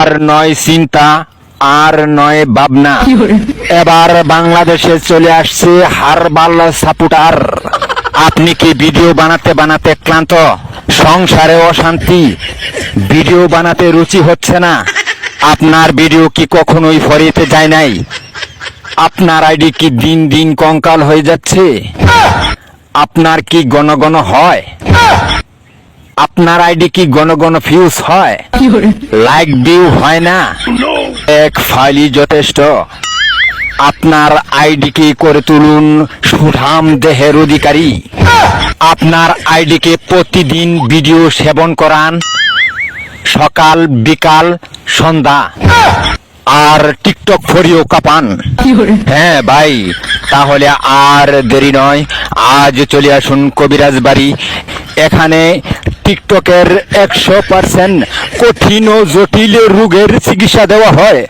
আর নয় চিন্তা, আর নয় ভাবনা, এবার বাংলাদেশে চলে আসছে হারবাল সাপোর্টার। আপনি কি ভিডিও বানাতে বানাতে ক্লান্ত? সংসারে অশান্তি, ভিডিও বানাতে রুচি হচ্ছে না? আপনার ভিডিও কি কখনোই ফরিতে যায় নাই? আপনার আইডি কি দিন দিন কঙ্কাল হয়ে যাচ্ছে? আপনার কি ঘন ঘন হয়? আপনার আইডি কি ঘন ঘন ফিউজ হয়? লাইক ভিউ হয় না? এক ফাইলই যথেষ্ট। আপনার আইডিকে করে তুলুন সুঠাম দেহের অধিকারী। আপনার আইডিকে প্রতিদিন ভিডিও সেবন করান, সকাল বিকাল সন্ধ্যা, আর টিকটক ফরিও কাপান। হ্যাঁ ভাই, তাহলে আর দেরি নয়, আজ চলে আসুন কবিরাজ বাড়ি। এখানে টিকটকের 100% কঠিন ও জটিল রোগের চিকিৎসা দেওয়া হয়।